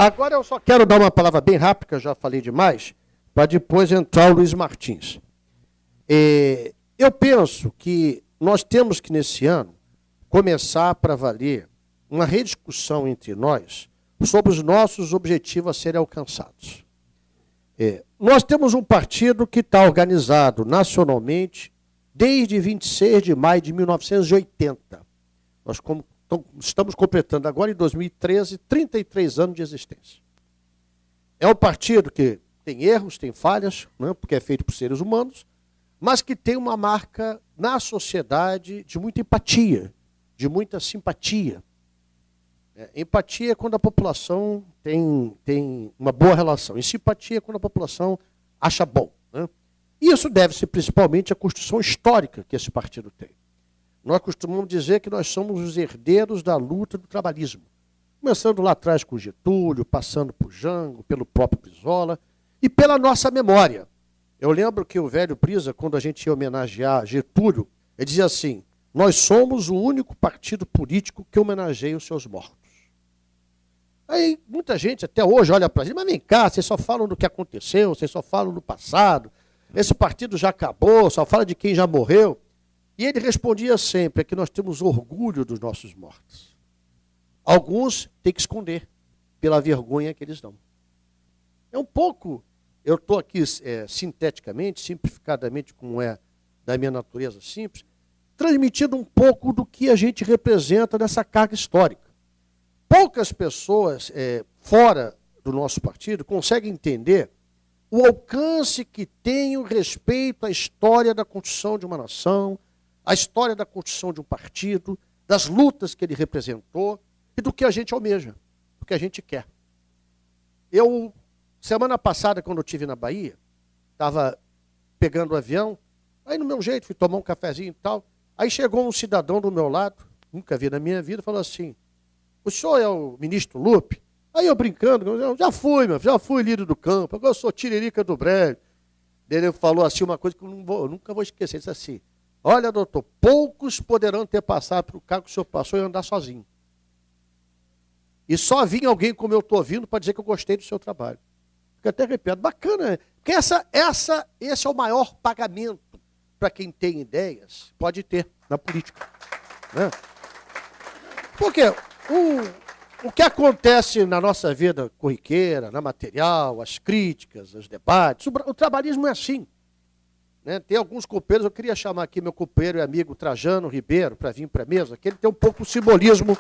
Agora eu só quero dar uma palavra bem rápida, que eu já falei demais, para depois entrar o Luiz Martins. Eu penso que nós temos que, nesse ano, começar para valer uma rediscussão entre nós sobre os nossos objetivos a serem alcançados. Nós temos um partido que está organizado nacionalmente desde 26 de maio de 1980. Nós estamos completando agora, em 2013, 33 anos de existência. É um partido que tem erros, tem falhas, né, porque é feito por seres humanos, mas que tem uma marca na sociedade de muita empatia, de muita simpatia. Empatia é quando a população tem uma boa relação. E simpatia é quando a população acha bom. Né? E isso deve-se principalmente à construção histórica que esse partido tem. Nós costumamos dizer que nós somos os herdeiros da luta do trabalhismo. Começando lá atrás com Getúlio, passando por Jango, pelo próprio Brizola e pela nossa memória. Eu lembro que o velho Brisa, quando a gente ia homenagear Getúlio, ele dizia assim: nós somos o único partido político que homenageia os seus mortos. Aí muita gente até hoje olha para a gente, mas vem cá, vocês só falam do que aconteceu, vocês só falam do passado, esse partido já acabou, só fala de quem já morreu. E ele respondia sempre que nós temos orgulho dos nossos mortos. Alguns têm que esconder pela vergonha que eles dão. É um pouco, eu estou aqui sinteticamente, simplificadamente, como é da minha natureza simples, transmitindo um pouco do que a gente representa nessa carga histórica. Poucas pessoas fora do nosso partido conseguem entender o alcance que tem o respeito à história da construção de uma nação, a história da construção de um partido, das lutas que ele representou e do que a gente almeja, do que a gente quer. Eu, semana passada, quando eu estive na Bahia, estava pegando o avião, aí no meu jeito, fui tomar um cafezinho e tal, aí chegou um cidadão do meu lado, nunca vi na minha vida, falou assim: o senhor é o ministro Lupe? Aí eu brincando, já fui líder do campo, agora eu sou tiririca do Brélio. Ele falou assim uma coisa que eu nunca vou esquecer, ele disse assim: olha, doutor, poucos poderão ter passado pelo cargo que o senhor passou e andar sozinho. E só vinha alguém como eu estou vindo para dizer que eu gostei do seu trabalho. Fica até arrepiado. Bacana, né? Porque esse é o maior pagamento para quem tem ideias, pode ter na política. Né? Porque o que acontece na nossa vida corriqueira, na material, as críticas, os debates, o trabalhismo é assim. Né? Tem alguns companheiros, eu queria chamar aqui meu companheiro e amigo Trajano Ribeiro para vir para a mesa, que ele tem um pouco o simbolismo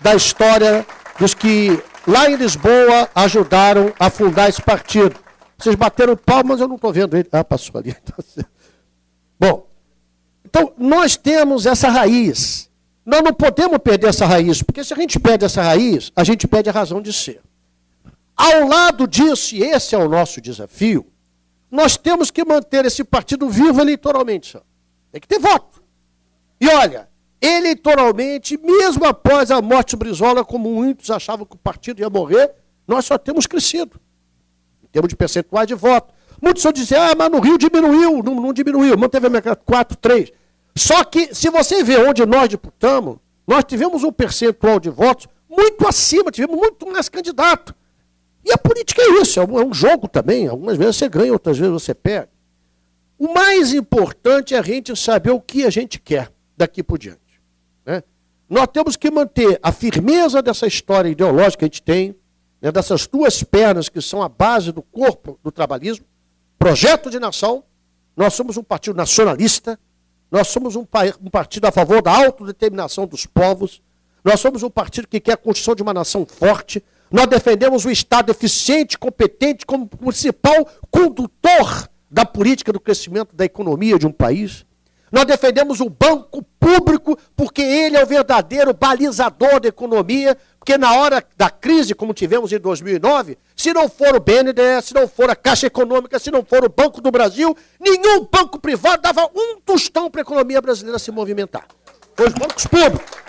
da história dos que lá em Lisboa ajudaram a fundar esse partido. Vocês bateram palmas, eu não estou vendo ele. Ah, passou ali. Bom, então nós temos essa raiz. Nós não podemos perder essa raiz, porque se a gente perde essa raiz, a gente perde a razão de ser. Ao lado disso, e esse é o nosso desafio, nós temos que manter esse partido vivo eleitoralmente. Senhor. Tem que ter voto. E olha, eleitoralmente, mesmo após a morte do Brizola, como muitos achavam que o partido ia morrer, nós só temos crescido. Em termos de percentuais de voto. Muitos só dizem, mas no Rio diminuiu. Não diminuiu, manteve a 4, 3. Só que, se você vê onde nós disputamos, nós tivemos um percentual de votos muito acima, tivemos muito mais candidato. E a política é isso, é um jogo também. Algumas vezes você ganha, outras vezes você perde. O mais importante é a gente saber o que a gente quer daqui por diante. Né? Nós temos que manter a firmeza dessa história ideológica que a gente tem, né, dessas duas pernas que são a base do corpo do trabalhismo, projeto de nação. Nós somos um partido nacionalista, nós somos um partido a favor da autodeterminação dos povos, nós somos um partido que quer a construção de uma nação forte, nós defendemos o Estado eficiente, competente, como principal condutor da política do crescimento da economia de um país. Nós defendemos o banco público porque ele é o verdadeiro balizador da economia, porque na hora da crise, como tivemos em 2009, se não for o BNDES, se não for a Caixa Econômica, se não for o Banco do Brasil, nenhum banco privado dava um tostão para a economia brasileira se movimentar. Foi os bancos públicos.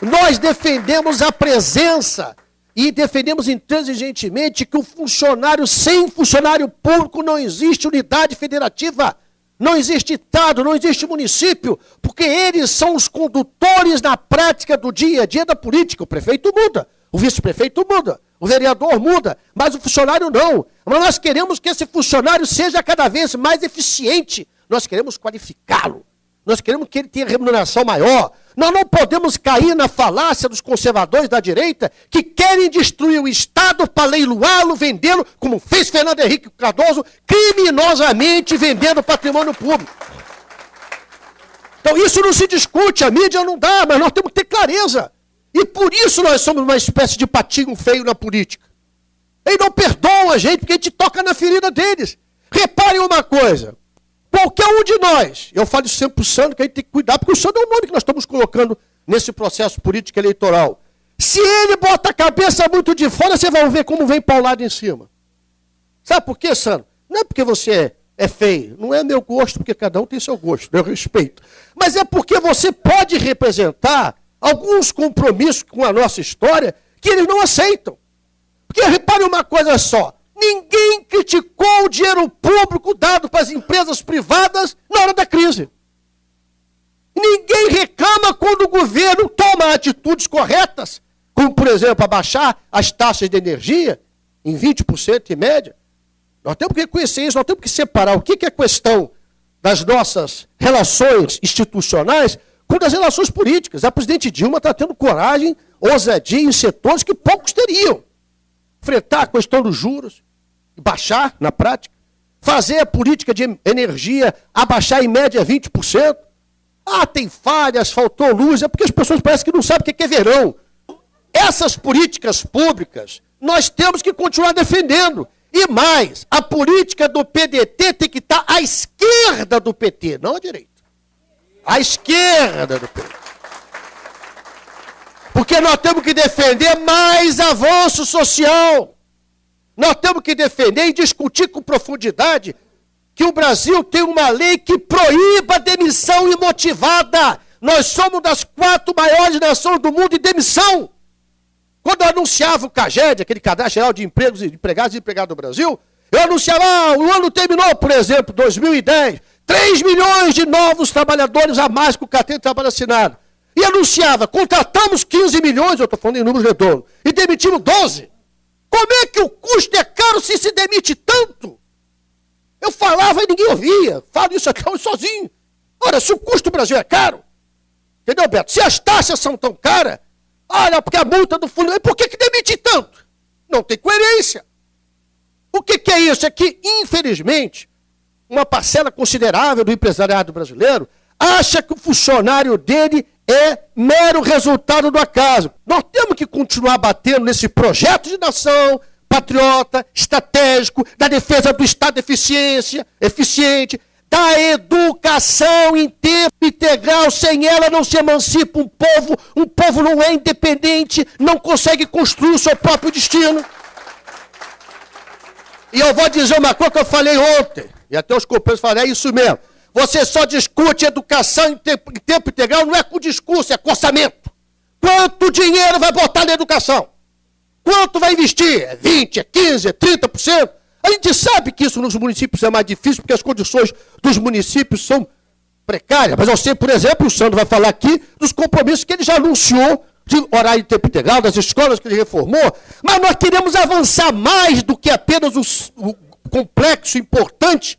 Nós defendemos a presença e defendemos intransigentemente que o funcionário, sem funcionário público, não existe unidade federativa. Não existe estado, não existe município, porque eles são os condutores na prática do dia a dia da política. O prefeito muda, o vice-prefeito muda, o vereador muda, mas o funcionário não. Mas nós queremos que esse funcionário seja cada vez mais eficiente. Nós queremos qualificá-lo. Nós queremos que ele tenha remuneração maior. Nós não podemos cair na falácia dos conservadores da direita que querem destruir o Estado para leiloá-lo, vendê-lo, como fez Fernando Henrique Cardoso, criminosamente vendendo patrimônio público. Então isso não se discute, a mídia não dá, mas nós temos que ter clareza. E por isso nós somos uma espécie de patinho feio na política. Eles não perdoam a gente porque a gente toca na ferida deles. Reparem uma coisa. Qualquer um de nós, eu falo isso sempre para o Sandro, que a gente tem que cuidar, porque o Sandro é o nome que nós estamos colocando nesse processo político eleitoral. Se ele bota a cabeça muito de fora, você vai ver como vem paulado em cima. Sabe por quê, Sandro? Não é porque você é feio, não é meu gosto, porque cada um tem seu gosto, eu respeito. Mas é porque você pode representar alguns compromissos com a nossa história que eles não aceitam. Porque repare uma coisa só. Ninguém criticou o dinheiro público dado para as empresas privadas na hora da crise. Ninguém reclama quando o governo toma atitudes corretas, como, por exemplo, abaixar as taxas de energia em 20% em média. Nós temos que reconhecer isso, nós temos que separar o que é questão das nossas relações institucionais com das relações políticas. A presidente Dilma está tendo coragem, ousadia em setores que poucos teriam. Enfrentar a questão dos juros, baixar na prática, fazer a política de energia abaixar em média 20%. Ah, tem falhas, faltou luz, é porque as pessoas parecem que não sabem o que é verão. Essas políticas públicas nós temos que continuar defendendo. E mais, a política do PDT tem que estar à esquerda do PT, não à direita. À esquerda do PT. Porque nós temos que defender mais avanço social. Nós temos que defender e discutir com profundidade que o Brasil tem uma lei que proíba a demissão imotivada. Nós somos das 4 maiores nações do mundo em demissão. Quando eu anunciava o CAGED, aquele Cadastro Geral de Empregos, Empregados e Empregados do Brasil, eu anunciava, o ano terminou, por exemplo, 2010, 3 milhões de novos trabalhadores a mais com carteira de trabalho assinado. E anunciava, contratamos 15 milhões, eu estou falando em números redondos, e demitimos 12. Como é que o custo é caro se demite tanto? Eu falava e ninguém ouvia. Falo isso aqui sozinho. Ora, se o custo do Brasil é caro, entendeu, Beto? Se as taxas são tão caras, olha, porque a multa do fundo... Por que demite tanto? Não tem coerência. O que é isso? É que, infelizmente, uma parcela considerável do empresariado brasileiro acha que o funcionário dele é mero resultado do acaso. Nós temos que continuar batendo nesse projeto de nação patriota, estratégico, da defesa do Estado eficiente, da educação em tempo integral. Sem ela não se emancipa um povo não é independente, não consegue construir o seu próprio destino. E eu vou dizer uma coisa que eu falei ontem, e até os companheiros falaram, é isso mesmo. Você só discute educação em tempo integral, não é com discurso, é com orçamento. Quanto dinheiro vai botar na educação? Quanto vai investir? É 20, é 15, é 30%? A gente sabe que isso nos municípios é mais difícil, porque as condições dos municípios são precárias. Mas eu sei, por exemplo, o Sandro vai falar aqui dos compromissos que ele já anunciou de horário de tempo integral, das escolas que ele reformou. Mas nós queremos avançar mais do que apenas o complexo importante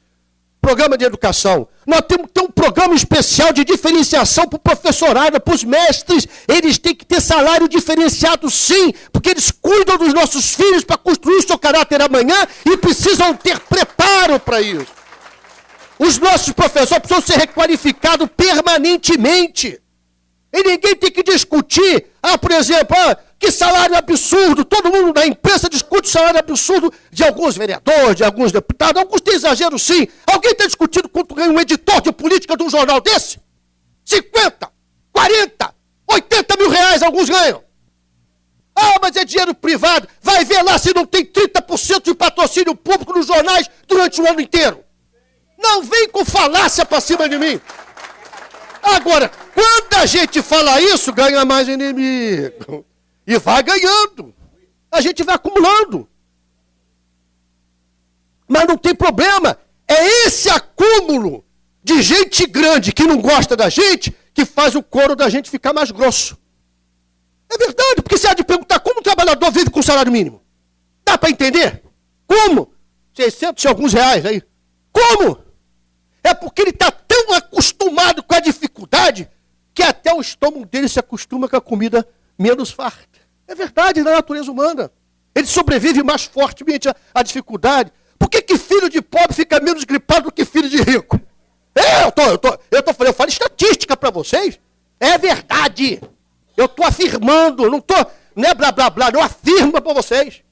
programa de educação. Nós temos que ter um programa especial de diferenciação para o professorado, para os mestres. Eles têm que ter salário diferenciado, sim, porque eles cuidam dos nossos filhos para construir o seu caráter amanhã e precisam ter preparo para isso. Os nossos professores precisam ser requalificados permanentemente. E ninguém tem que discutir, por exemplo, que salário absurdo, todo mundo na imprensa discute o salário absurdo de alguns vereadores, de alguns deputados, alguns têm exagero sim. Alguém está discutindo quanto ganha um editor de política de um jornal desse? 50, 40, 80 mil reais alguns ganham. Mas é dinheiro privado. Vai ver lá se não tem 30% de patrocínio público nos jornais durante o ano inteiro. Não vem com falácia para cima de mim. Agora, quando a gente fala isso, ganha mais inimigo. E vai ganhando. A gente vai acumulando. Mas não tem problema. É esse acúmulo de gente grande que não gosta da gente que faz o couro da gente ficar mais grosso. É verdade, porque você há de perguntar como o trabalhador vive com salário mínimo. Dá para entender? Como? 600 e alguns reais aí. Como? É porque ele está tão acostumado com a dificuldade que até o estômago dele se acostuma com a comida menos farta. É verdade, na natureza humana. Ele sobrevive mais fortemente à dificuldade. Por que filho de pobre fica menos gripado do que filho de rico? Eu falo estatística para vocês. É verdade. Eu estou afirmando, não é blá blá blá, eu afirmo para vocês.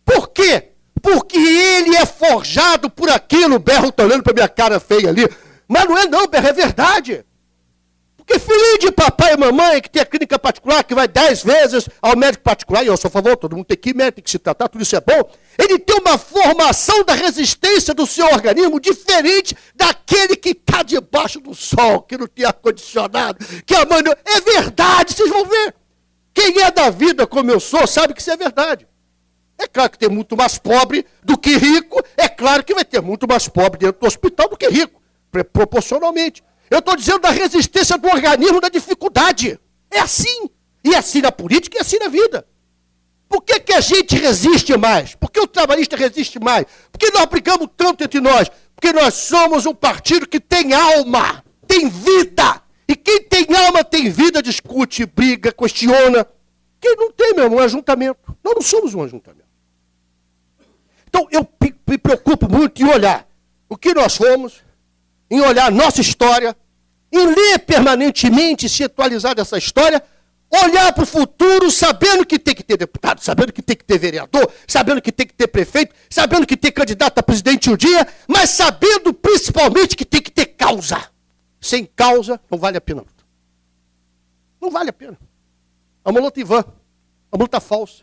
Por quê? Porque ele é forjado por aquilo. O Berro está olhando para minha cara feia ali. Mas não é não, Berro, é verdade. Porque filho de papai e mamãe que tem a clínica particular, que vai 10 vezes ao médico particular, e eu sou a favor, todo mundo tem que ir, médico, tem que se tratar, tudo isso é bom. Ele tem uma formação da resistência do seu organismo diferente daquele que está debaixo do sol, que não tem ar-condicionado, que a mãe não... É verdade, vocês vão ver. Quem é da vida como eu sou sabe que isso é verdade. É claro que tem muito mais pobre do que rico, é claro que vai ter muito mais pobre dentro do hospital do que rico, proporcionalmente. Eu estou dizendo da resistência do organismo da dificuldade. É assim. E é assim na política e é assim na vida. Por que a gente resiste mais? Por que o trabalhista resiste mais? Por que nós brigamos tanto entre nós? Porque nós somos um partido que tem alma, tem vida. E quem tem alma, tem vida, discute, briga, questiona. Quem não tem, meu irmão, é um ajuntamento. Nós não somos um ajuntamento. Então, eu me preocupo muito em olhar o que nós fomos, em olhar a nossa história, em ler permanentemente, se atualizar dessa história, olhar para o futuro sabendo que tem que ter deputado, sabendo que tem que ter vereador, sabendo que tem que ter prefeito, sabendo que tem candidato a presidente um dia, mas sabendo principalmente que tem que ter causa. Sem causa, não vale a pena. Não vale a pena. É uma luta em vão, é uma luta falsa.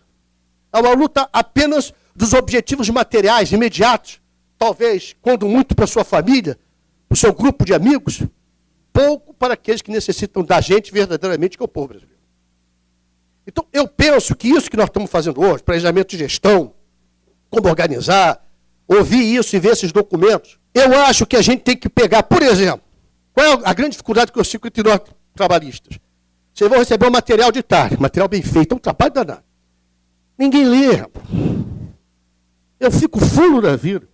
É uma luta apenas dos objetivos materiais, imediatos. Talvez, quando muito para a sua família, para o seu grupo de amigos, pouco para aqueles que necessitam da gente verdadeiramente, que é o povo brasileiro. Então, eu penso que isso que nós estamos fazendo hoje, planejamento de gestão, como organizar, ouvir isso e ver esses documentos, eu acho que a gente tem que pegar, por exemplo, qual é a grande dificuldade que eu sigo entre nós trabalhistas? Vocês vão receber um material de tarde, material bem feito, é um trabalho danado. Ninguém lê, rapaz. Eu fico fulo da vida.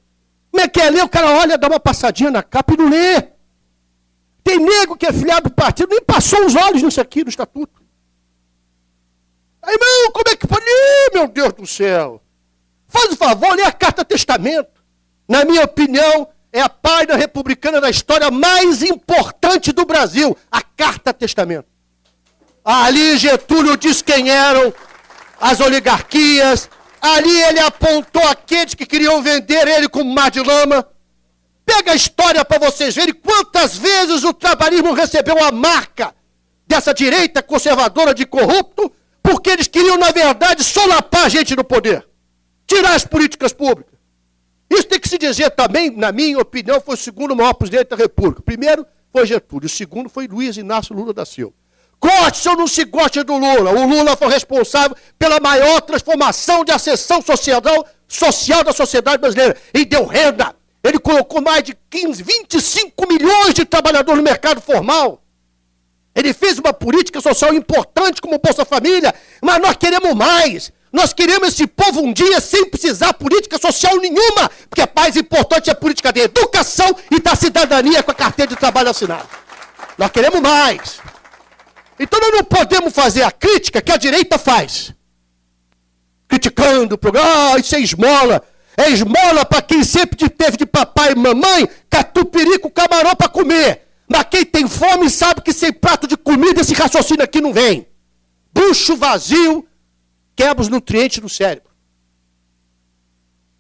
Como é que é ler? O cara olha, dá uma passadinha na capa e não lê. Tem nego que é filiado do partido, nem passou os olhos nisso aqui, no estatuto. Aí, irmão, como é que pode ler, meu Deus do céu? Faz o favor, lê a Carta Testamento. Na minha opinião, é a página republicana da história mais importante do Brasil, a Carta Testamento. Ali Getúlio diz quem eram as oligarquias. Ali ele apontou aqueles que queriam vender ele como mar de lama. Pega a história para vocês verem quantas vezes o trabalhismo recebeu a marca dessa direita conservadora de corrupto, porque eles queriam, na verdade, solapar a gente no poder. Tirar as políticas públicas. Isso tem que se dizer também, na minha opinião, foi o segundo maior presidente da República. O primeiro foi Getúlio, o segundo foi Luiz Inácio Lula da Silva. Goste ou não se goste do Lula, o Lula foi responsável pela maior transformação de ascensão social da sociedade brasileira. E deu renda. Ele colocou mais de 25 milhões de trabalhadores no mercado formal. Ele fez uma política social importante como o Bolsa Família, mas nós queremos mais. Nós queremos esse povo um dia sem precisar política social nenhuma, porque a mais importante é a política de educação e da cidadania com a carteira de trabalho assinada. Nós queremos mais. Então nós não podemos fazer a crítica que a direita faz. Criticando o programa, isso é esmola. É esmola para quem sempre teve de papai e mamãe catupiry com camarão para comer. Mas quem tem fome sabe que sem prato de comida esse raciocínio aqui não vem. Bucho vazio quebra os nutrientes do cérebro.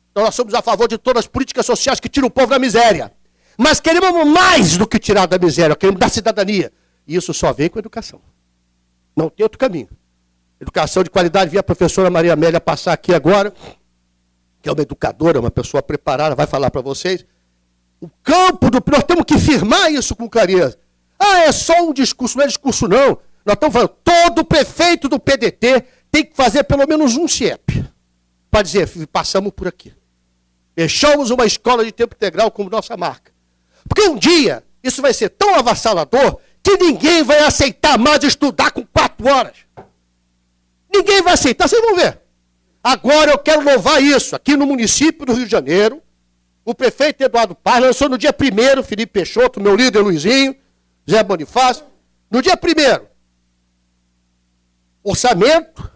Então nós somos a favor de todas as políticas sociais que tiram o povo da miséria. Mas queremos mais do que tirar da miséria, queremos da cidadania. E isso só vem com a educação. Não tem outro caminho. Educação de qualidade, vi a professora Maria Amélia passar aqui agora, que é uma educadora, uma pessoa preparada, vai falar para vocês. O campo do... Nós temos que firmar isso com clareza. Ah, é só um discurso, não é discurso não. Nós estamos falando, todo prefeito do PDT tem que fazer pelo menos um CIEP. Para dizer, passamos por aqui. Deixamos uma escola de tempo integral como nossa marca. Porque um dia, isso vai ser tão avassalador que ninguém vai aceitar mais estudar com 4 horas. Ninguém vai aceitar, vocês vão ver. Agora eu quero louvar isso. Aqui no município do Rio de Janeiro, o prefeito Eduardo Paz lançou no dia 1º, Felipe Peixoto, meu líder Luizinho, Zé Bonifácio, no dia 1º, orçamento,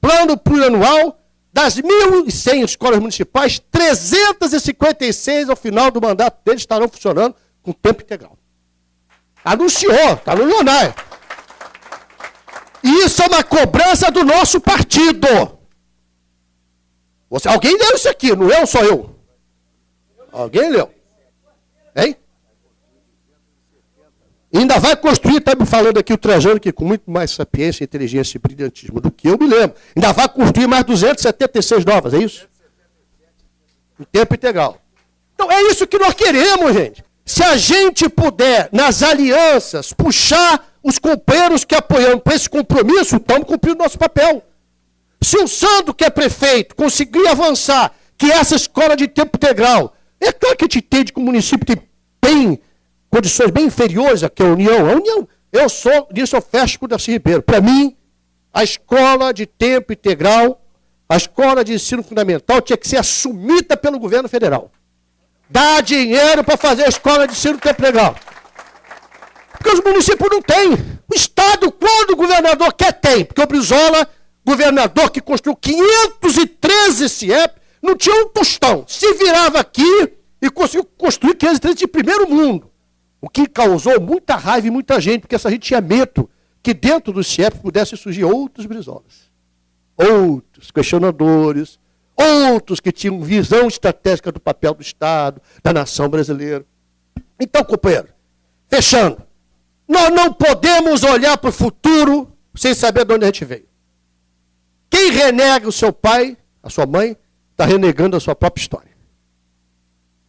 plano plurianual, das 1.100 escolas municipais, 356 ao final do mandato deles estarão funcionando com tempo integral. Anunciou, está no jornal. E isso é uma cobrança do nosso partido. Alguém leu isso aqui, não eu, só eu. Alguém leu? Hein? Ainda vai construir, está me falando aqui o Trajano, que com muito mais sapiência, inteligência e brilhantismo do que eu me lembro. Ainda vai construir mais 276 novas, é isso? Em tempo integral. Então é isso que nós queremos, gente. Se a gente puder, nas alianças, puxar os companheiros que apoiam para esse compromisso, estamos cumprindo nosso papel. Se o Sandro, que é prefeito, conseguir avançar, que essa escola de tempo integral, é claro que a gente entende que o município tem condições bem inferiores aqui à União. A União, eu sou, disso eu fecho com o Darcy Ribeiro. Para mim, a escola de tempo integral, a escola de ensino fundamental tinha que ser assumida pelo governo federal. Dá dinheiro para fazer a escola de ensino tempo integral. Porque os municípios não têm. O Estado, quando o governador quer, tem. Porque o Brizola, governador que construiu 513 CIEP, não tinha um tostão. Se virava aqui e conseguiu construir 513 de primeiro mundo. O que causou muita raiva em muita gente, porque essa gente tinha medo que dentro do CIEP pudessem surgir outros Brizolas. Outros questionadores, outros que tinham visão estratégica do papel do Estado, da nação brasileira. Então, companheiro, fechando, nós não podemos olhar para o futuro sem saber de onde a gente veio. Quem renega o seu pai, a sua mãe, está renegando a sua própria história.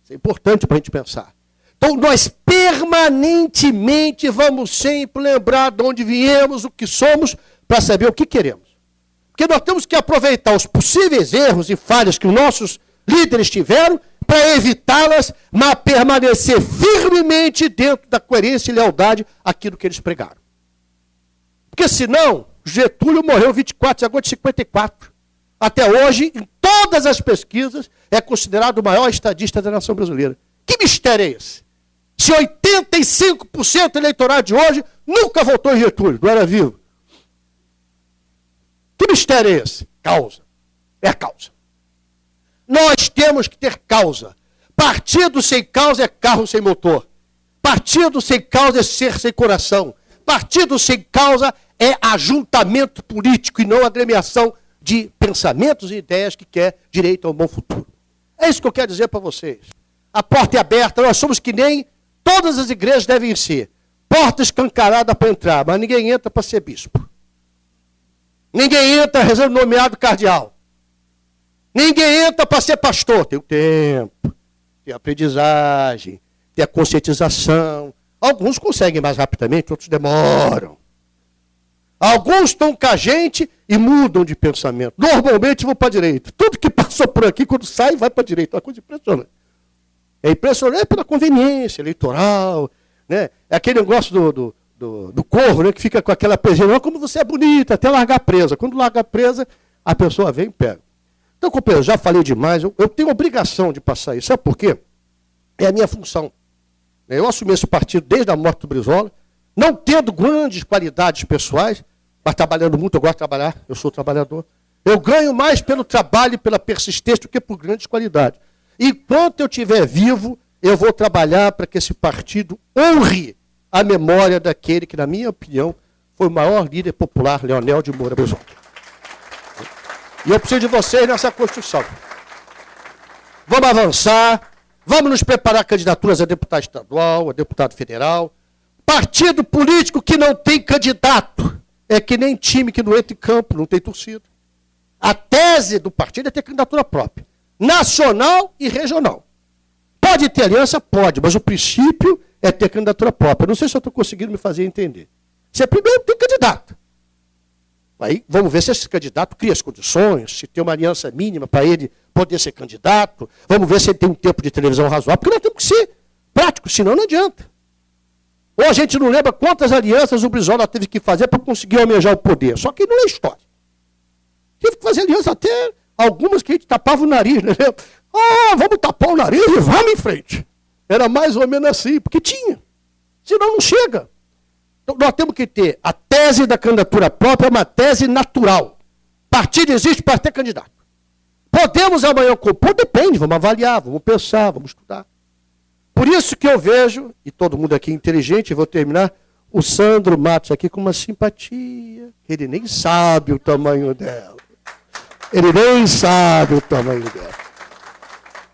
Isso é importante para a gente pensar. Então, nós permanentemente vamos sempre lembrar de onde viemos, o que somos, para saber o que queremos. Porque nós temos que aproveitar os possíveis erros e falhas que os nossos líderes tiveram para evitá-las, mas permanecer firmemente dentro da coerência e lealdade àquilo que eles pregaram. Porque senão, Getúlio morreu 24 de agosto de 54. Até hoje, em todas as pesquisas, é considerado o maior estadista da nação brasileira. Que mistério é esse? Se 85% do eleitorado de hoje nunca votou em Getúlio, não era vivo. Que mistério é esse? Causa. É a causa. Nós temos que ter causa. Partido sem causa é carro sem motor. Partido sem causa é ser sem coração. Partido sem causa é ajuntamento político e não agremiação de pensamentos e ideias que quer direito a um bom futuro. É isso que eu quero dizer para vocês. A porta é aberta, nós somos que nem todas as igrejas devem ser. Porta escancarada para entrar, mas ninguém entra para ser bispo. Ninguém entra rezando nomeado cardeal. Ninguém entra para ser pastor. Tem o tempo, tem a aprendizagem, tem a conscientização. Alguns conseguem mais rapidamente, outros demoram. Alguns estão com a gente e mudam de pensamento. Normalmente vão para a direita. Tudo que passou por aqui, quando sai, vai para a direita. É uma coisa impressionante. É impressionante pela conveniência eleitoral. Né? É aquele negócio do corvo, né, que fica com aquela presinha. Como você é bonita, até largar presa. Quando larga presa, a pessoa vem e pega. Então, companheiro, já falei demais. Eu tenho obrigação de passar isso. Sabe por quê? É a minha função. Eu assumi esse partido desde a morte do Brizola, não tendo grandes qualidades pessoais, mas trabalhando muito. Eu gosto de trabalhar, eu sou trabalhador. Eu ganho mais pelo trabalho e pela persistência do que por grandes qualidades. Enquanto eu estiver vivo, eu vou trabalhar para que esse partido honre a memória daquele que, na minha opinião, foi o maior líder popular, Leonel de Moura Brizola. E eu preciso de vocês nessa construção. Vamos avançar, vamos nos preparar a candidaturas a deputado estadual, a deputado federal. Partido político que não tem candidato é que nem time que não entra em campo, não tem torcida. A tese do partido é ter candidatura própria, nacional e regional. Pode ter aliança? Pode, mas o princípio é ter candidatura própria. Não sei se eu estou conseguindo me fazer entender. Você primeiro tem candidato. Aí vamos ver se esse candidato cria as condições, se tem uma aliança mínima para ele poder ser candidato. Vamos ver se ele tem um tempo de televisão razoável, porque nós temos que ser práticos, senão não adianta. Ou a gente não lembra quantas alianças o Brizola teve que fazer para conseguir almejar o poder. Só que não é história. Tive que fazer aliança até algumas que a gente tapava o nariz, né? Vamos tapar o nariz e vamos em frente. Era mais ou menos assim, porque tinha. Senão não chega. Então, nós temos que ter a tese da candidatura própria, uma tese natural. Partido existe para ter candidato. Podemos amanhã compor? Depende, vamos avaliar, vamos pensar, vamos estudar. Por isso que eu vejo, e todo mundo aqui é inteligente, vou terminar, o Sandro Matos aqui com uma simpatia. Ele nem sabe o tamanho dela. Ele nem sabe o tamanho dela.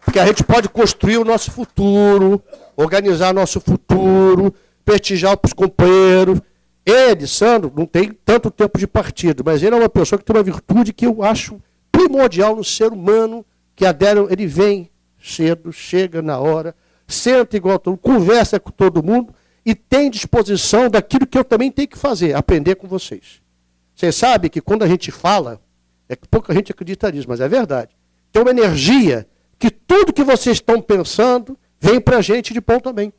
Porque a gente pode construir o nosso futuro, organizar nosso futuro, prestigiar os companheiros. Ele, Sandro, não tem tanto tempo de partido, mas ele é uma pessoa que tem uma virtude que eu acho primordial no ser humano, que ele vem cedo, chega na hora, senta igual a todo mundo, conversa com todo mundo e tem disposição daquilo que eu também tenho que fazer, aprender com vocês. Vocês sabem que quando a gente fala, é que pouca gente acredita nisso, mas é verdade. Tem uma energia que tudo que vocês estão pensando vem para a gente de bom também.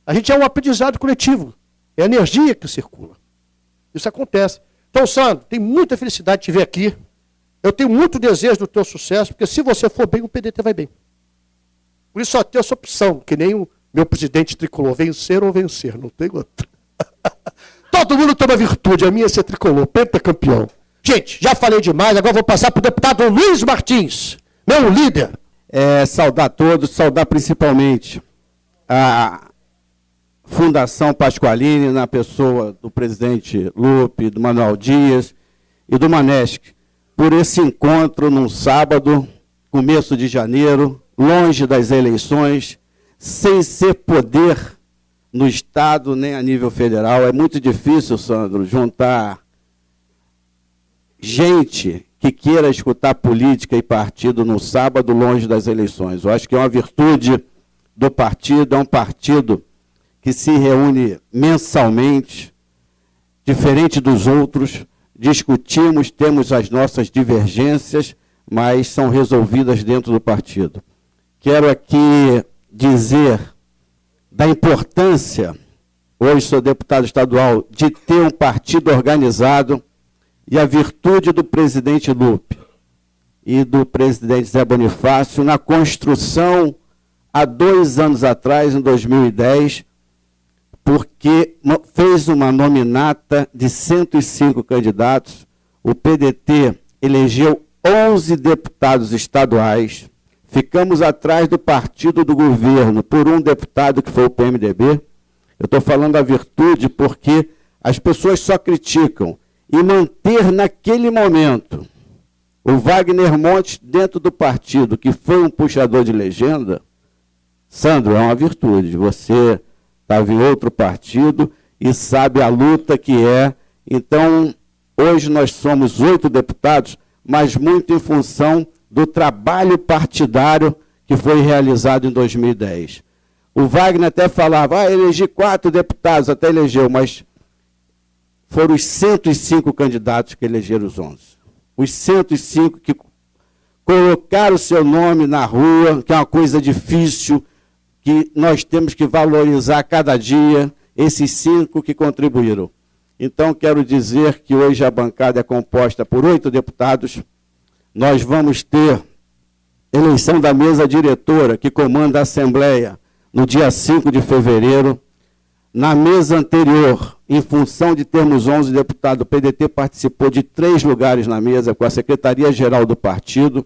A gente é um aprendizado coletivo. É a energia que circula. Isso acontece. Então, Sandro, tenho muita felicidade de te ver aqui. Eu tenho muito desejo do teu sucesso, porque se você for bem, o PDT vai bem. Por isso só tem essa opção, que nem o meu presidente tricolor, vencer ou vencer, não tem outra. Todo mundo tem uma virtude, a minha é ser tricolor, pentacampeão. Gente, já falei demais, agora vou passar para o deputado Luiz Martins, meu líder. Saudar a todos, saudar principalmente a Fundação Pasqualini, na pessoa do presidente Lupe, do Manuel Dias e do Manesc, por esse encontro num sábado, começo de janeiro, longe das eleições, sem ser poder no Estado nem a nível federal. É muito difícil, Sandro, juntar gente que queira escutar política e partido no sábado, longe das eleições. Eu acho que é uma virtude do partido, é um partido que se reúne mensalmente, diferente dos outros, discutimos, temos as nossas divergências, mas são resolvidas dentro do partido. Quero aqui dizer da importância, hoje sou deputado estadual, de ter um partido organizado e a virtude do presidente Lupe e do presidente Zé Bonifácio na construção, há 2 anos atrás, em 2010, porque fez uma nominata de 105 candidatos, o PDT elegeu 11 deputados estaduais, ficamos atrás do partido do governo por um deputado que foi o PMDB. Eu estou falando da virtude porque as pessoas só criticam, e manter naquele momento o Wagner Montes dentro do partido, que foi um puxador de legenda, Sandro, é uma virtude. Você estava em outro partido e sabe a luta que é. Então, hoje nós somos 8 deputados, mas muito em função do trabalho partidário que foi realizado em 2010. O Wagner até falava, elegi 4 deputados, até elegeu, mas foram os 105 candidatos que elegeram os 11. Os 105 que colocaram o seu nome na rua, que é uma coisa difícil, que nós temos que valorizar cada dia, esses 5 que contribuíram. Então, quero dizer que hoje a bancada é composta por 8 deputados. Nós vamos ter eleição da mesa diretora, que comanda a Assembleia, no dia 5 de fevereiro. Na mesa anterior, em função de termos 11 deputados, o PDT participou de 3 lugares na mesa, com a Secretaria-Geral do Partido,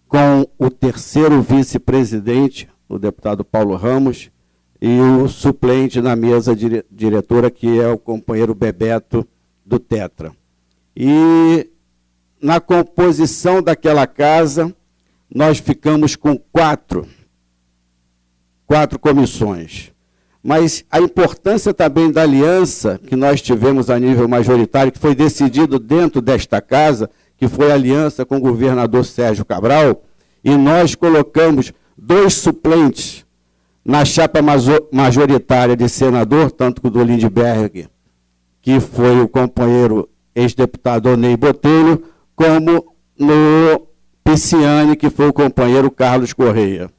com o terceiro vice-presidente, o deputado Paulo Ramos, e o suplente na mesa diretora, que é o companheiro Bebeto, do Tetra. E na composição daquela casa, nós ficamos com 4 comissões. Mas a importância também da aliança que nós tivemos a nível majoritário, que foi decidido dentro desta casa, que foi a aliança com o governador Sérgio Cabral, e nós colocamos 2 suplentes na chapa majoritária de senador, tanto que o do Lindbergh, que foi o companheiro ex-deputado Onei Botelho, como no Pisciani, que foi o companheiro Carlos Correia.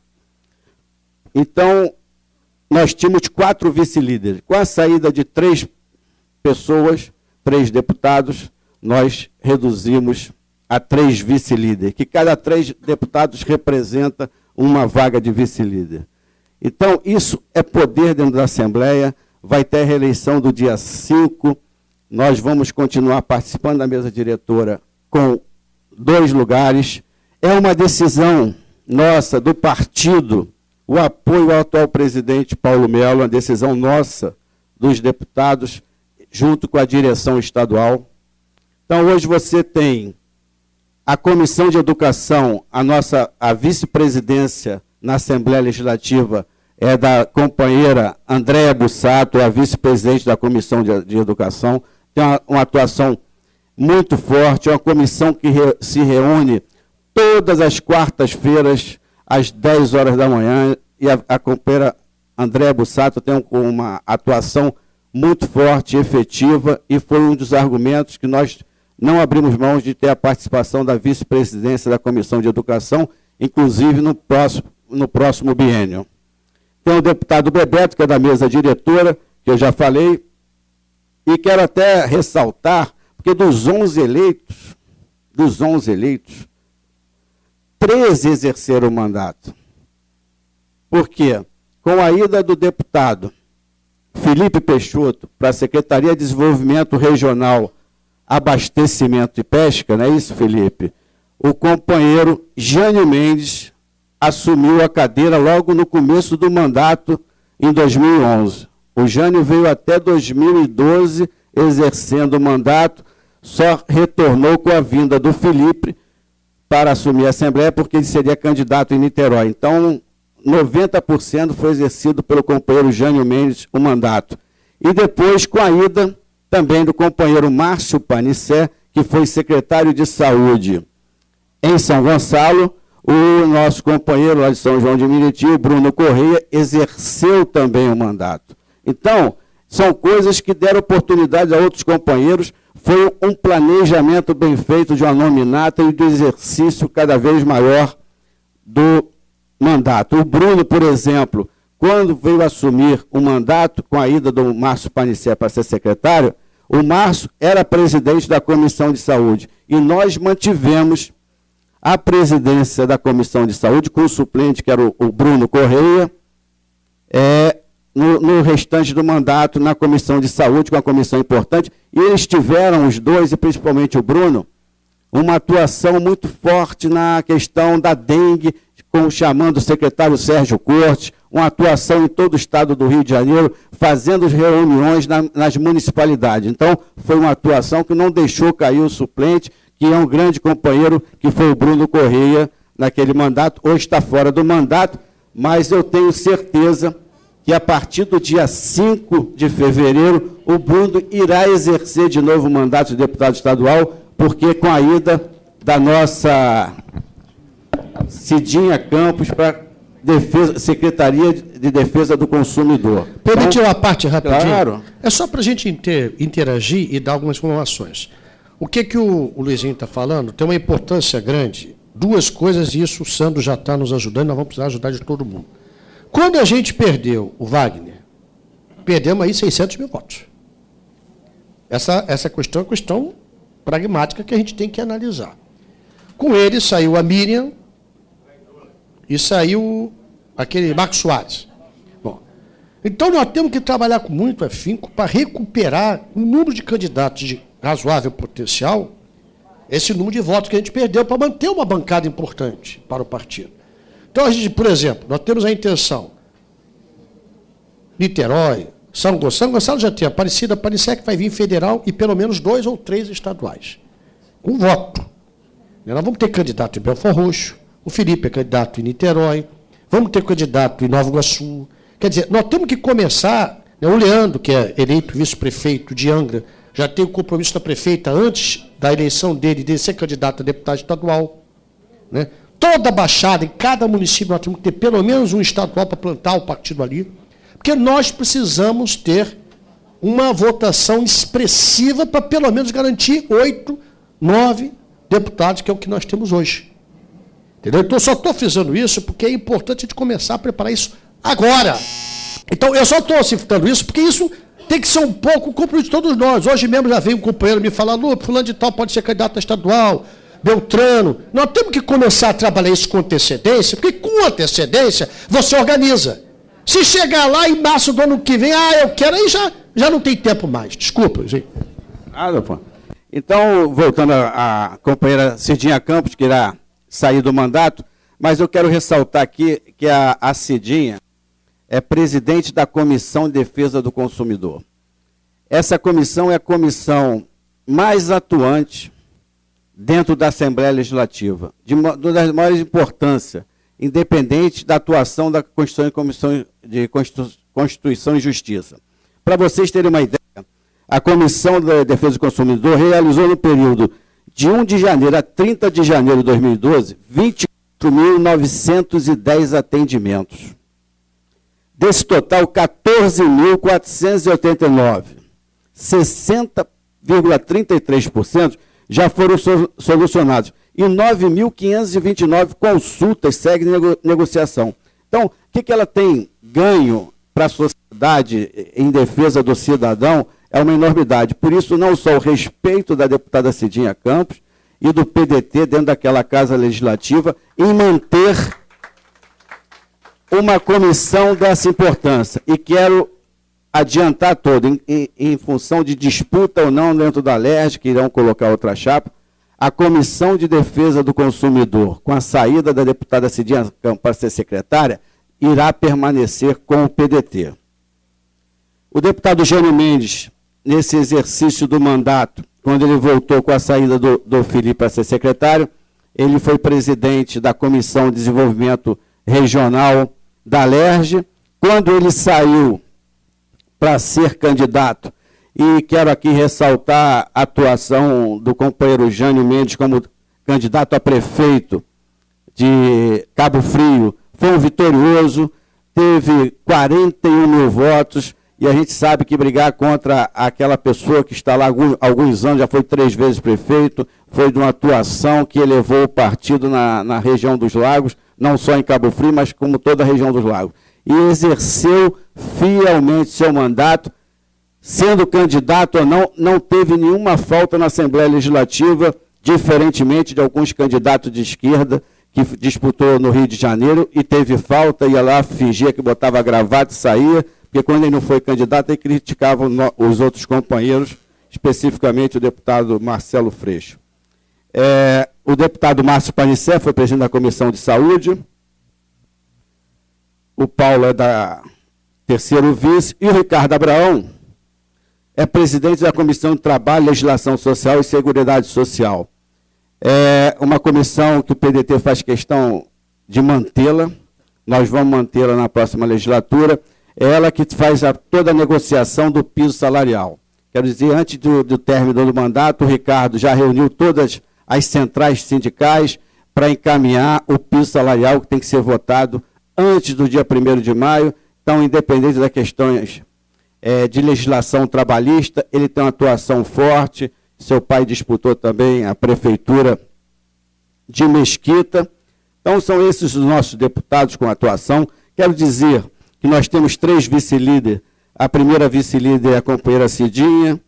Então, nós tínhamos 4 vice-líderes. Com a saída de 3 pessoas, 3 deputados, nós reduzimos a 3 vice-líderes, que cada 3 deputados representa uma vaga de vice-líder. Então, isso é poder dentro da Assembleia, vai ter a reeleição do dia 5, nós vamos continuar participando da mesa diretora com 2 lugares. É uma decisão nossa, do partido, o apoio ao atual presidente Paulo Melo, uma decisão nossa, dos deputados, junto com a direção estadual. Então, hoje você tem a Comissão de Educação, a vice-presidência na Assembleia Legislativa é da companheira Andréa Bussato, a vice-presidente da Comissão de Educação, tem uma atuação muito forte, é uma comissão que se reúne todas as quartas-feiras, às 10 horas da manhã, e a companheira Andréa Bussato tem uma atuação muito forte, efetiva, e foi um dos argumentos que nós não abrimos mão de ter a participação da vice-presidência da Comissão de Educação, inclusive no próximo biênio. Tem o deputado Bebeto, que é da mesa diretora, que eu já falei, e quero até ressaltar, porque dos 11 eleitos, 13 exerceram o mandato. Por quê? Com a ida do deputado Felipe Peixoto para a Secretaria de Desenvolvimento Regional, Abastecimento e Pesca, não é isso, Felipe? O companheiro Jânio Mendes assumiu a cadeira logo no começo do mandato, em 2011. O Jânio veio até 2012 exercendo o mandato, só retornou com a vinda do Felipe para assumir a Assembleia, porque ele seria candidato em Niterói. Então, 90% foi exercido pelo companheiro Jânio Mendes o mandato. E depois, com a ida também do companheiro Márcio Panicé, que foi secretário de Saúde em São Gonçalo, o nosso companheiro lá de São João de Meriti, o Bruno Correia, exerceu também o mandato. Então, são coisas que deram oportunidade a outros companheiros, foi um planejamento bem feito de uma nominata e do exercício cada vez maior do mandato. O Bruno, por exemplo, quando veio assumir o mandato com a ida do Márcio Panicé para ser secretário, o Márcio era presidente da Comissão de Saúde e nós mantivemos a presidência da Comissão de Saúde com o suplente, que era o Bruno Correia, no restante do mandato na Comissão de Saúde, com uma comissão importante, e eles tiveram, os dois, e principalmente o Bruno, uma atuação muito forte na questão da dengue, chamando o secretário Sérgio Cortes, uma atuação em todo o estado do Rio de Janeiro, fazendo reuniões nas municipalidades. Então, foi uma atuação que não deixou cair o suplente, que é um grande companheiro, que foi o Bruno Correia, naquele mandato. Hoje está fora do mandato, mas eu tenho certeza que a partir do dia 5 de fevereiro, o Bruno irá exercer de novo o mandato de deputado estadual, porque com a ida da nossa Cidinha Campos para Secretaria de Defesa do Consumidor. Permite uma parte rapidinho? Claro. É só para a gente interagir e dar algumas informações. O que o Luizinho está falando tem uma importância grande. 2 coisas, e isso o Sandro já está nos ajudando, nós vamos precisar ajudar de todo mundo. Quando a gente perdeu o Wagner, perdemos aí 600 mil votos. Essa questão é uma questão pragmática que a gente tem que analisar. Com ele saiu a Miriam e saiu aquele Marcos Soares. Bom, então nós temos que trabalhar com muito afinco para recuperar o número de candidatos de razoável potencial, esse número de votos que a gente perdeu para manter uma bancada importante para o partido. Então, a gente, por exemplo, nós temos a intenção, Niterói, São Gonçalo já tem Aparecida, Panicé que vai vir federal e pelo menos 2 ou 3 estaduais, com voto. Nós vamos ter candidato em Belfort Roxo, o Felipe é candidato em Niterói, vamos ter candidato em Nova Iguaçu. Quer dizer, nós temos que começar, o Leandro, que é eleito vice-prefeito de Angra, já tem o compromisso da prefeita antes da eleição dele de ser candidato a deputado estadual. Né? Toda a Baixada, em cada município, nós temos que ter pelo menos um estadual para plantar o partido ali, porque nós precisamos ter uma votação expressiva para pelo menos garantir 8, 9 deputados, que é o que nós temos hoje. Entendeu? Então, eu só estou fazendo isso porque é importante a gente começar a preparar isso agora. Então, eu só estou citando isso porque isso tem que ser um pouco compromisso de todos nós. Hoje mesmo já veio um companheiro me falar, Lu, fulano de tal pode ser candidato a estadual, Beltrano. Nós temos que começar a trabalhar isso com antecedência, porque com antecedência você organiza. Se chegar lá em março do ano que vem, eu quero, aí já não tem tempo mais. Desculpa, gente. Nada, pô. Então, voltando à companheira Cidinha Campos, que irá sair do mandato, mas eu quero ressaltar aqui que a Cidinha é presidente da Comissão de Defesa do Consumidor. Essa comissão é a comissão mais atuante dentro da Assembleia Legislativa, das maiores importância, independente da atuação da Comissão de Constituição e Justiça. Para vocês terem uma ideia, a Comissão de Defesa do Consumidor realizou no período de 1 de janeiro a 30 de janeiro de 2012, 24.910 atendimentos. Desse total, 14.489, 60,33% já foram solucionados. E 9.529 consultas seguem negociação. Então, o que ela tem ganho para a sociedade em defesa do cidadão é uma enormidade. Por isso, não só o respeito da deputada Cidinha Campos e do PDT dentro daquela Casa Legislativa em manter uma comissão dessa importância. E quero adiantar todo, em função de disputa ou não dentro da LERJ, que irão colocar outra chapa, a Comissão de Defesa do Consumidor, com a saída da deputada Cidinha Campos para ser secretária, irá permanecer com o PDT. O deputado Jânio Mendes, nesse exercício do mandato, quando ele voltou com a saída do Felipe para ser secretário, ele foi presidente da Comissão de Desenvolvimento Regional da LERJ. Quando ele saiu para ser candidato, e quero aqui ressaltar a atuação do companheiro Jânio Mendes como candidato a prefeito de Cabo Frio, foi um vitorioso, teve 41 mil votos, e a gente sabe que brigar contra aquela pessoa que está lá há alguns anos, já foi 3 vezes prefeito, foi de uma atuação que elevou o partido na região dos Lagos, não só em Cabo Frio, mas como toda a região dos Lagos. E exerceu fielmente seu mandato, sendo candidato ou não, não teve nenhuma falta na Assembleia Legislativa, diferentemente de alguns candidatos de esquerda que disputou no Rio de Janeiro e teve falta, ia lá, fingia que botava gravata e saía, porque quando ele não foi candidato, ele criticava os outros companheiros, especificamente o deputado Marcelo Freixo. O deputado Márcio Panicé foi presidente da Comissão de Saúde, o Paulo é da terceiro vice, e o Ricardo Abraão é presidente da Comissão de Trabalho, Legislação Social e Seguridade Social. É uma comissão que o PDT faz questão de mantê-la, nós vamos mantê-la na próxima legislatura, é ela que faz toda a negociação do piso salarial. Quero dizer, antes do término do mandato, o Ricardo já reuniu todas as centrais sindicais para encaminhar o piso salarial que tem que ser votado antes do dia 1º de maio, então, independente das questões de legislação trabalhista, ele tem uma atuação forte, seu pai disputou também a prefeitura de Mesquita. Então, são esses os nossos deputados com atuação. Quero dizer que nós temos 3 vice-líderes. A primeira vice-líder é a companheira Cidinha,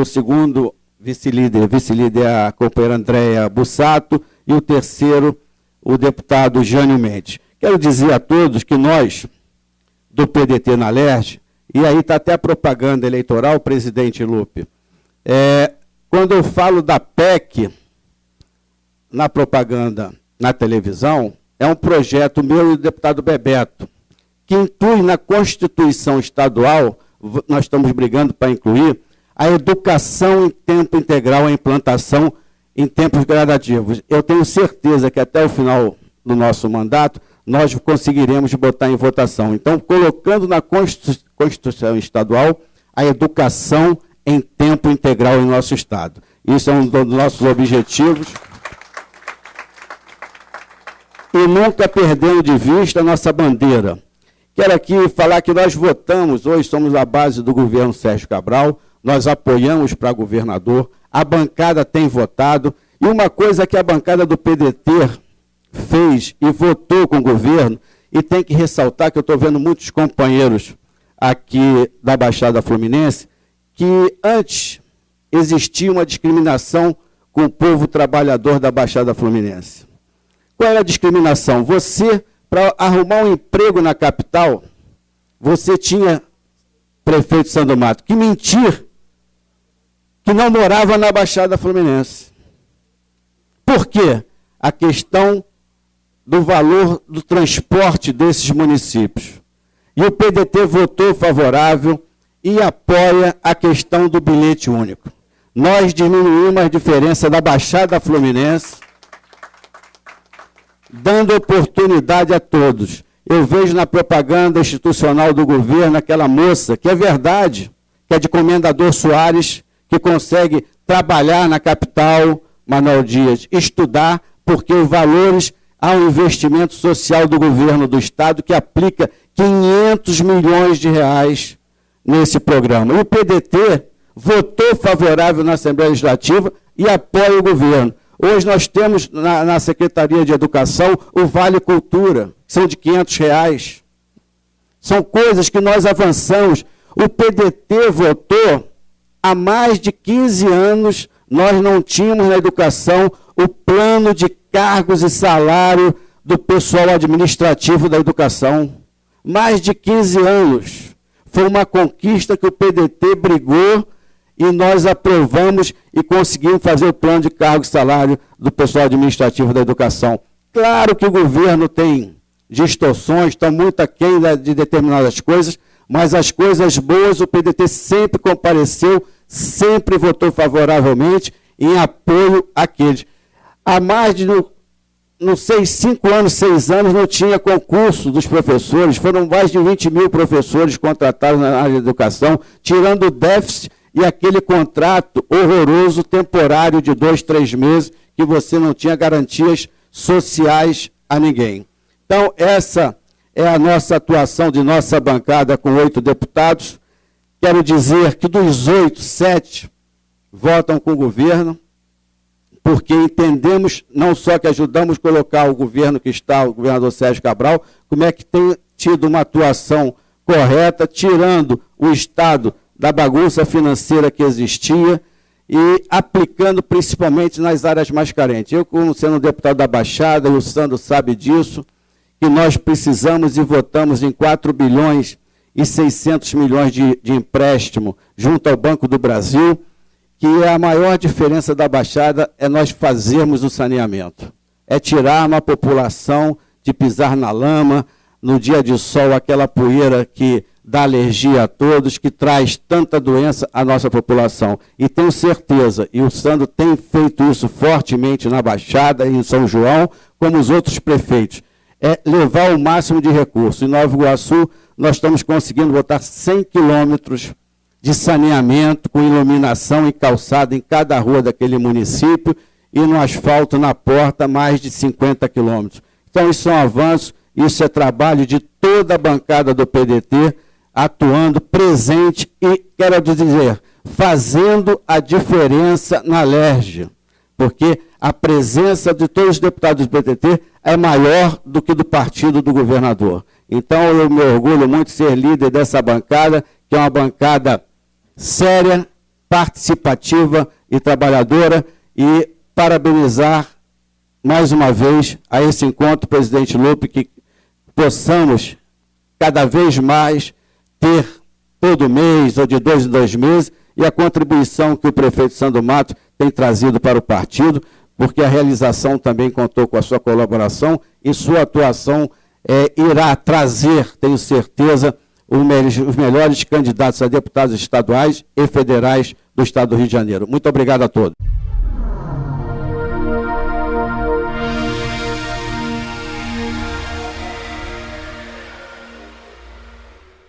o segundo vice-líder é a companheira Andréia Bussato, e o terceiro, o deputado Jânio Mendes. Quero dizer a todos que nós, do PDT na LERJ, e aí está até a propaganda eleitoral, presidente Lupe, quando eu falo da PEC na propaganda na televisão, é um projeto meu e do deputado Bebeto, que inclui na Constituição Estadual, nós estamos brigando para incluir, a educação em tempo integral, a implantação em tempos gradativos. Eu tenho certeza que até o final do nosso mandato, nós conseguiremos botar em votação. Então, colocando na Constituição Estadual a educação em tempo integral em nosso Estado. Isso é um dos nossos objetivos. E nunca perdendo de vista a nossa bandeira. Quero aqui falar que nós votamos, hoje somos a base do governo Sérgio Cabral, nós apoiamos para governador, a bancada tem votado, e uma coisa que a bancada do PDT fez e votou com o governo, e tem que ressaltar que eu estou vendo muitos companheiros aqui da Baixada Fluminense, que antes existia uma discriminação com o povo trabalhador da Baixada Fluminense. Qual era a discriminação? Você, para arrumar um emprego na capital, você tinha, prefeito Sandro Mato, que mentir que não morava na Baixada Fluminense. Por quê? A questão do valor do transporte desses municípios. E o PDT votou favorável e apoia a questão do bilhete único. Nós diminuímos a diferença da Baixada Fluminense, dando oportunidade a todos. Eu vejo na propaganda institucional do governo aquela moça, que é verdade, que é de Comendador Soares, que consegue trabalhar na capital, Manuel Dias, estudar, porque os valores ao investimento social do governo do Estado, que aplica 500 milhões de reais nesse programa. O PDT votou favorável na Assembleia Legislativa e apoia o governo. Hoje nós temos na Secretaria de Educação o Vale Cultura, que são de 500 reais. São coisas que nós avançamos. O PDT votou há mais de 15 anos, nós não tínhamos na educação o plano de cargos e salário do pessoal administrativo da educação. Mais de 15 anos. Foi uma conquista que o PDT brigou e nós aprovamos e conseguimos fazer o plano de cargo e salário do pessoal administrativo da educação. Claro que o governo tem distorções, está muito aquém de determinadas coisas, mas as coisas boas o PDT sempre compareceu, sempre votou favoravelmente em apoio àqueles. Há mais de, não sei, 5 anos, 6 anos, não tinha concurso dos professores, foram mais de 20 mil professores contratados na área de educação, tirando o déficit e aquele contrato horroroso, temporário de 2, 3 meses, que você não tinha garantias sociais a ninguém. Então, essa é a nossa atuação de nossa bancada com 8 deputados. Quero dizer que dos 8, 7 votam com o governo, porque entendemos não só que ajudamos a colocar o governo que está, o governador Sérgio Cabral, como é que tem tido uma atuação correta, tirando o Estado da bagunça financeira que existia e aplicando principalmente nas áreas mais carentes. Eu, como sendo um deputado da Baixada, e o Sandro sabe disso, que nós precisamos e votamos em 4 bilhões e 600 milhões de empréstimo junto ao Banco do Brasil, que a maior diferença da Baixada é nós fazermos o saneamento. É tirar uma população de pisar na lama, no dia de sol, aquela poeira que dá alergia a todos, que traz tanta doença à nossa população. E tenho certeza, e o Sandro tem feito isso fortemente na Baixada e em São João, como os outros prefeitos, é levar o máximo de recursos. Em Nova Iguaçu, nós estamos conseguindo botar 100 quilômetros de saneamento, com iluminação e calçada em cada rua daquele município, e no asfalto na porta, mais de 50 quilômetros. Então, isso é um avanço, isso é trabalho de toda a bancada do PDT, atuando presente e, quero dizer, fazendo a diferença na LERJ, porque a presença de todos os deputados do PDT é maior do que do partido do governador. Então, eu me orgulho muito de ser líder dessa bancada, que é uma bancada séria, participativa e trabalhadora, e parabenizar mais uma vez a esse encontro, presidente Lupe, que possamos cada vez mais ter todo mês ou de 2 em 2 meses, e a contribuição que o prefeito Sandro Mato tem trazido para o partido, porque a realização também contou com a sua colaboração e sua atuação irá trazer, tenho certeza, os melhores candidatos a deputados estaduais e federais do Estado do Rio de Janeiro. Muito obrigado a todos.